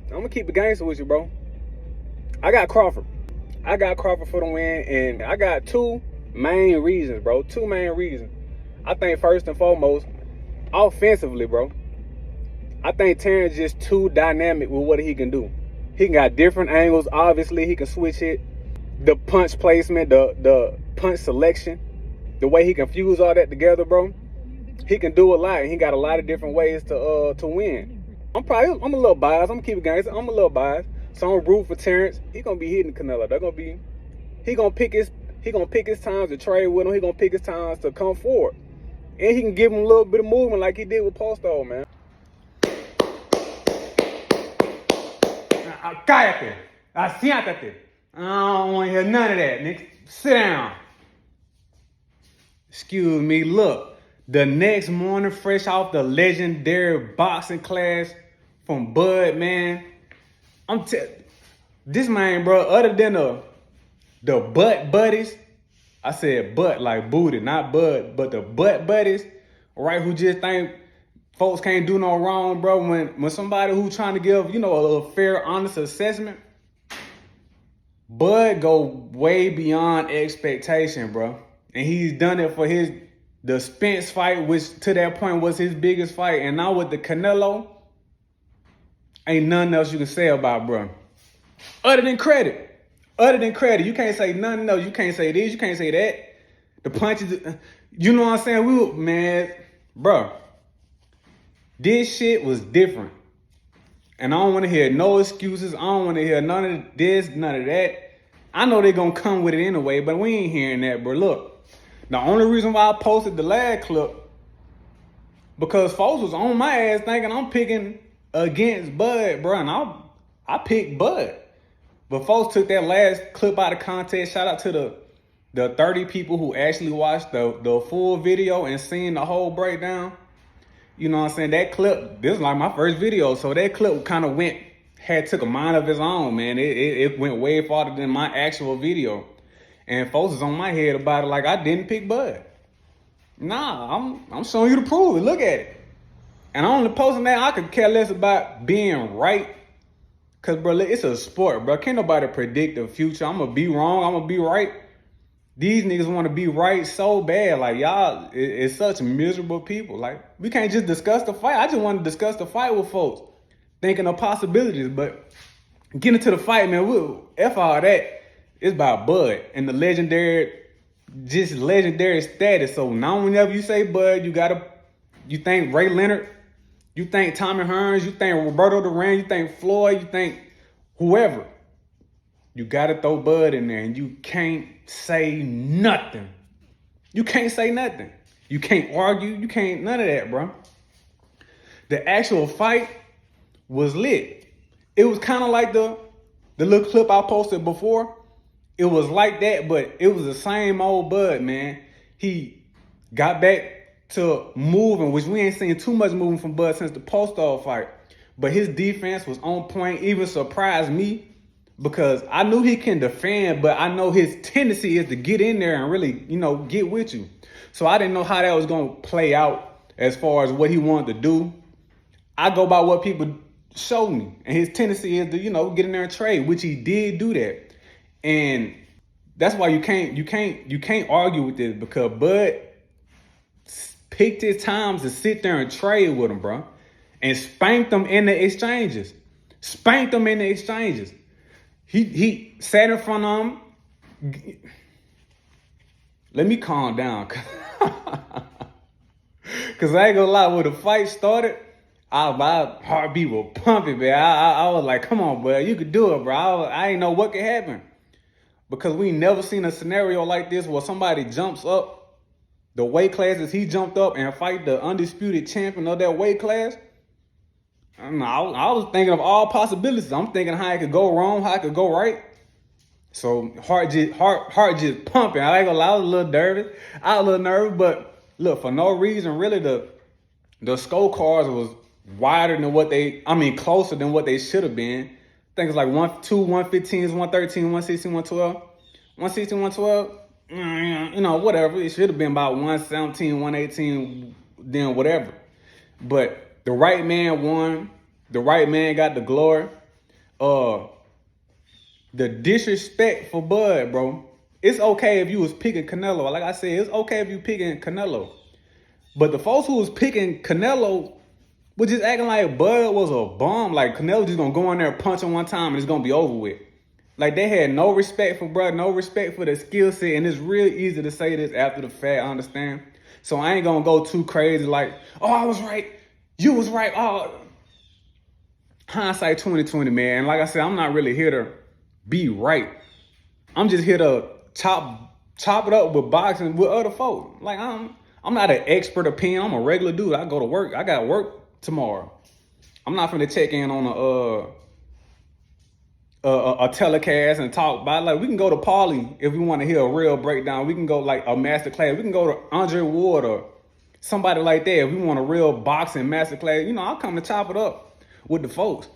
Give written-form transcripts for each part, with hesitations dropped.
I'm gonna keep it gangster with you, bro. I got Crawford. I got Crawford for the win, and I got two main reasons, bro. Two main reasons. I think first and foremost, offensively, bro. I think Terrence just too dynamic with what he can do. He can got different angles. Obviously, he can switch it. The punch placement, the punch selection, the way he can fuse all that together, bro. He can do a lot, and he got a lot of different ways to win. I'm a little biased. I'm gonna keep it gangster. I'm a little biased, so I'm root for Terrence. He gonna be hitting Canelo. He gonna pick his times to trade with him. He gonna pick his times to come forward, and he can give him a little bit of movement like he did with Postol, man. Cállate. Siéntate. I don't want to hear none of that, nigga. Sit down. Excuse me. Look, the next morning, fresh off the legendary boxing class from Bud, man. This man, bro, other than the butt buddies, I said butt like booty, not bud, but the butt buddies, right, who just think folks can't do no wrong, bro. When somebody who trying to give, a fair, honest assessment, Bud go way beyond expectation, bro. And he's done it for the Spence fight, which to that point was his biggest fight. And now with the Canelo, ain't nothing else you can say about, bro. Other than credit. You can't say nothing else. You can't say this, you can't say that. The punches, you know what I'm saying? Man, bro. This shit was different. And I don't want to hear no excuses. I don't want to hear none of this, none of that. I know they're going to come with it anyway, but we ain't hearing that, bro. Look, the only reason why I posted the last clip, because folks was on my ass thinking I'm picking against Bud, bro. And I picked Bud. But folks took that last clip out of context. Shout out to the 30 people who actually watched the full video and seen the whole breakdown. You know what I'm saying? That clip, this is like my first video. So that clip kind of took a mind of its own, man. It went way farther than my actual video. And folks is on my head about it like I didn't pick Bud. Nah, I'm showing you the proof. Look at it. And I'm only posting that. I could care less about being right. Because, bro, it's a sport, bro. Can't nobody predict the future. I'm going to be wrong. I'm going to be right. These niggas want to be right so bad. Like, y'all is such miserable people. Like, we can't just discuss the fight. I just want to discuss the fight with folks, thinking of possibilities. But getting to the fight, man, F all that. It's about Bud and the legendary status. So now whenever you say Bud, you think Ray Leonard, you think Tommy Hearns, you think Roberto Duran, you think Floyd, you think whoever. You got to throw Bud in there, and you can't say nothing. You can't say nothing. You can't argue. You can't, none of that, bro. The actual fight was lit. It was kind of like the little clip I posted before. It was like that, but it was the same old Bud, man. He got back to moving, which we ain't seen too much moving from Bud since the Postol fight. But his defense was on point, even surprised me. Because I knew he can defend, but I know his tendency is to get in there and really, get with you. So I didn't know how that was going to play out as far as what he wanted to do. I go by what people showed me. And his tendency is to, get in there and trade, which he did do that. And that's why you can't argue with this, because Bud picked his times to sit there and trade with him, bro. And spanked them in the exchanges. He sat in front of him. Let me calm down. Because I ain't gonna lie, when the fight started, my heartbeat was pumping, man. I was like, come on, bro. You could do it, bro. I ain't know what could happen. Because we never seen a scenario like this where somebody jumps up the weight classes he jumped up and fight the undisputed champion of that weight class. I was thinking of all possibilities. I'm thinking how it could go wrong, how it could go right. So heart just pumping. I ain't gonna lie, I was a little nervous. But look, for no reason, really, the scorecards was closer than what they should have been. I think it's like 1-2, 115s, 113, 116, 112. 116, 112, whatever. It should have been about 117, 118, then whatever. But the right man won. The right man got the glory. Uh, the disrespect for Bud, bro. It's okay if you was picking Canelo. Like I said, it's okay if you picking Canelo. But the folks who was picking Canelo was just acting like Bud was a bum. Like Canelo just gonna go in there, punch him one time, and it's gonna be over with. Like they had no respect for Bud, no respect for the skill set, and it's real easy to say this after the fact. I understand. So I ain't gonna go too crazy. Like, oh, I was right, you was right. Oh, hindsight 2020, man. And like I said, I'm not really here to be right. I'm just here to chop it up with boxing with other folks. Like I'm not an expert opinion. I'm a regular dude. I go to work. I got work tomorrow. I'm not finna check in on a telecast and talk about it. Like we can go to Paulie if we want to hear a real breakdown. We can go like a master class. We can go to Andre Ward or somebody like that if we want a real boxing master class. You know, I'll come to chop it up with the folks.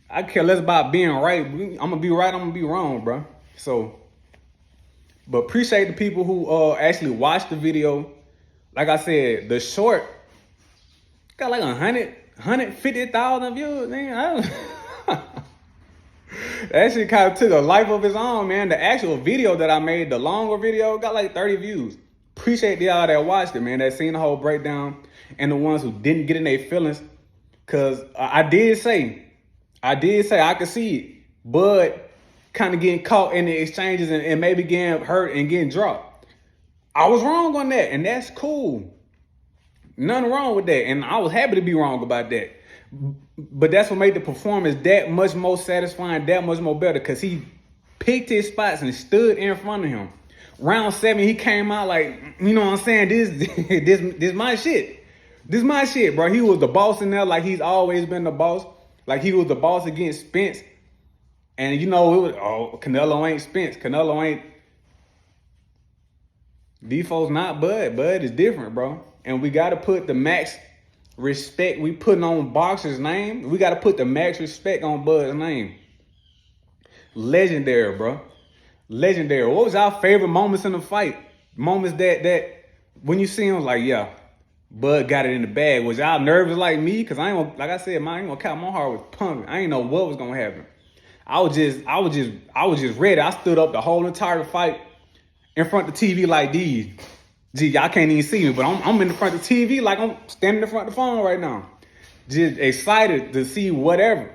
I care less about being right. I'm gonna be right. I'm gonna be wrong, bro. So, but appreciate the people who actually watched the video. Like I said, the short got like 150,000 views. Man, that shit kind of took a life of its own, man. The actual video that I made, the longer video, got like 30 views. Appreciate y'all that watched it, man. That seen the whole breakdown, and the ones who didn't get in their feelings, cause I did say I could see it, but kind of getting caught in the exchanges and maybe getting hurt and getting dropped. I was wrong on that, and that's cool. Nothing wrong with that, and I was happy to be wrong about that. But that's what made the performance that much more satisfying, that much more better, because he picked his spots and stood in front of him. Round 7, he came out like, you know what I'm saying? This my shit. This my shit, bro. He was the boss in there like he's always been the boss. Like he was the boss against Spence. And you know, it was, oh, Canelo ain't Spence. Canelo ain't. These folks not Bud. Bud is different, bro. And we got to put the max respect we putting on boxer's name. We got to put the max respect on Bud's name. Legendary, bro. Legendary. What was our favorite moments in the fight? Moments that when you see him, like, yeah, Bud got it in the bag. Was y'all nervous like me? Cause I ain't gonna, like I said, I ain't gonna count, my heart was pumping. I ain't know what was gonna happen. I was just ready. I stood up the whole entire fight in front of the TV like these. Gee, y'all can't even see me, but I'm in the front of the TV like I'm standing in front of the phone right now. Just excited to see whatever.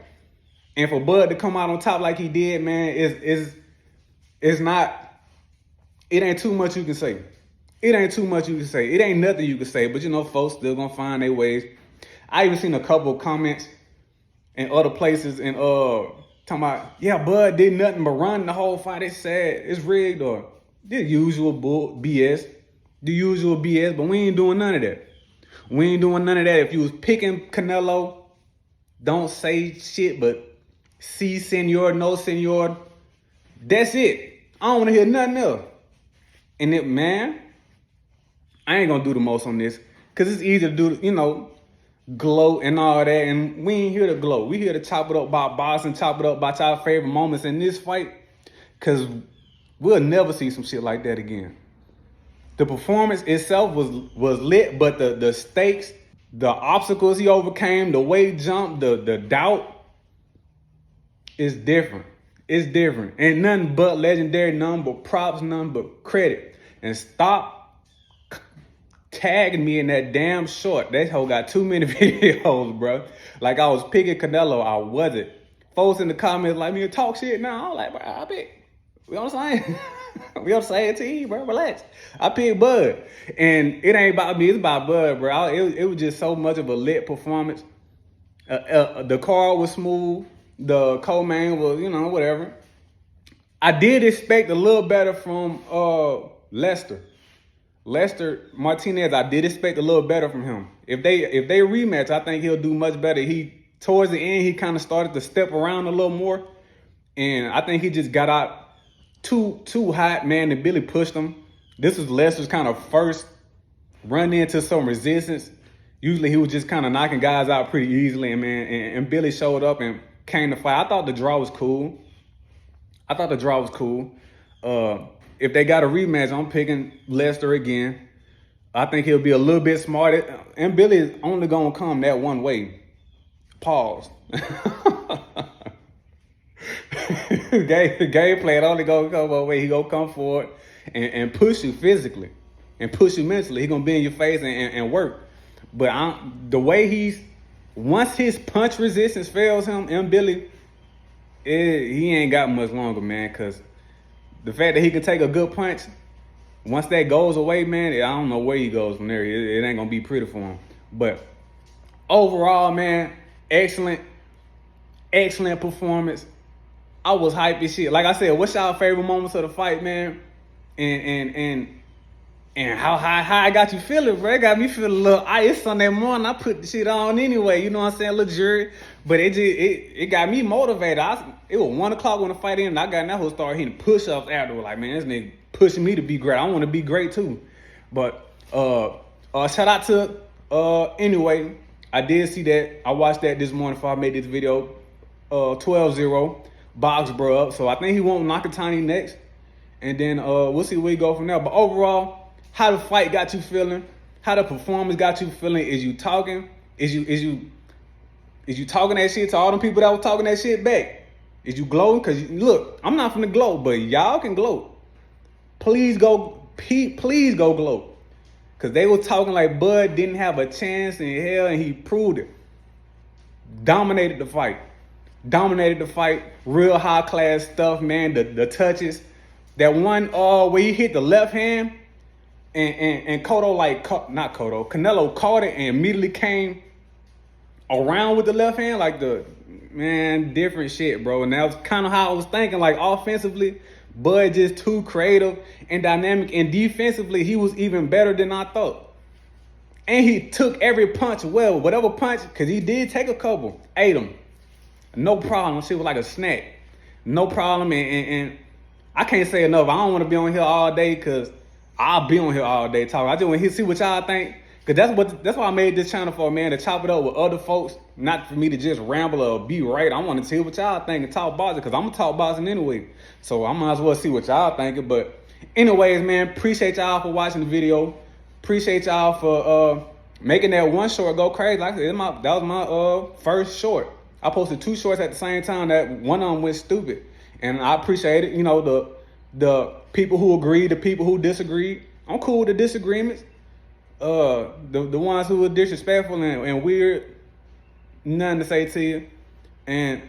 And for Bud to come out on top like he did, man, it's not, it ain't too much you can say. It ain't too much you can say. It ain't nothing you can say, but you know, folks still gonna find their ways. I even seen a couple of comments in other places and talking about, yeah, Bud did nothing but run the whole fight. It's sad, it's rigged, or the usual BS. The usual BS, but we ain't doing none of that. We ain't doing none of that. If you was picking Canelo, don't say shit, but si, senor, no, senor. That's it. I don't want to hear nothing else. And it, man, I ain't gonna do the most on this, because it's easy to do, you know, gloat and all that, and we ain't here to gloat. We here to chop it up about boxing, chop it up about our favorite moments in this fight, because we'll never see some shit like that again. The performance itself was lit, but the stakes, the obstacles he overcame, the weight jump, the doubt is different. It's different. Ain't nothing but legendary, nothing but props, nothing but credit. And stop tagging me in that damn short. That hoe got too many videos, bro. Like I was picking Canelo, I wasn't. Folks in the comments like me to talk shit now. I'm like, bro, I pick. You know what I'm saying? We on the same team, bro. Relax. I picked Bud. And it ain't about me, it's about Bud, bro. It was just so much of a lit performance. The card was smooth. The co-main was, you know, whatever. I did expect a little better from Lester Martinez. I did expect a little better from him. If they rematch, I think he'll do much better. He towards the end, he kind of started to step around a little more. And I think he just got out too hot, man, and Billy pushed him. This was Lester's kind of first run into some resistance. Usually he was just kind of knocking guys out pretty easily, and man, and Billy showed up and came to fight. I thought the draw was cool. If they got a rematch, I'm picking Lester again. I think he'll be a little bit smarter, and Billy is only gonna come that one way. Pause. game plan only gonna come one way. He gonna come forward and push you physically and push you mentally. He gonna be in your face and work. But the way once his punch resistance fails him, Billy, he ain't got much longer, man. Cause the fact that he can take a good punch, once that goes away, man, I don't know where he goes from there. It ain't gonna be pretty for him. But overall, man, excellent performance. I was hyped as shit. Like I said, what's y'all favorite moments of the fight, man? And how I got you feeling, bro? It got me feeling a little ice Sunday morning. I put the shit on anyway, you know what I'm saying? A little jury. But it got me motivated. It was 1 o'clock when the fight ended. I got in that whole start hitting push-ups afterward. Like, man, this nigga pushing me to be great. I want to be great too. But shout out to anyway, I did see that. I watched that this morning before I made this video. 12-0, box bro up. So I think he won't Nakatani next. And then we'll see where he go from there. But overall, how the fight got you feeling, how the performance got you feeling. Is you talking? Is you talking that shit to all them people that was talking that shit back? Is you gloating? Cause look, I'm not finna gloat, but y'all can gloat. Please go gloat. Cause they was talking like Bud didn't have a chance in hell, and he proved it. Dominated the fight. Real high class stuff, man. The touches. That one where he hit the left hand. And Canelo caught it and immediately came around with the left hand, like different shit, bro. And that was kind of how I was thinking, like offensively, Bud just too creative and dynamic, and defensively, he was even better than I thought. And he took every punch well, whatever punch, because he did take a couple, ate them. No problem, shit was like a snack. No problem, and I can't say enough. I don't want to be on here all day, because I'll be on here all day talking. I just want to see what y'all think. Cause that's why I made this channel for, man, to chop it up with other folks, not for me to just ramble or be right. I want to see what y'all think and talk boxing, cause I'm gonna talk boxing anyway. So I might as well see what y'all thinking. But anyways, man, appreciate y'all for watching the video. Appreciate y'all for making that one short go crazy. Like I said, that was my first short. I posted 2 shorts at the same time. That one of them went stupid, and I appreciate it. You know, the people who agreed, the people who disagreed. I'm cool with the disagreements. The ones who were disrespectful and weird, nothing to say to you. And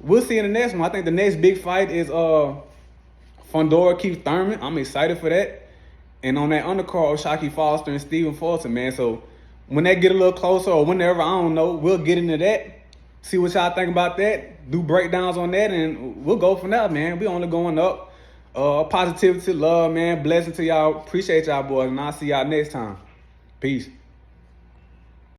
we'll see in the next one. I think the next big fight is Fundora Keith Thurman. I'm excited for that. And on that undercard, Shockey Foster and Stephen Fulton, man. So when they get a little closer or whenever, I don't know, we'll get into that. See what y'all think about that. Do breakdowns on that, and we'll go from there, man. We only going up. Positivity, love, man. Blessing to y'all. Appreciate y'all, boys. And I'll see y'all next time. Peace.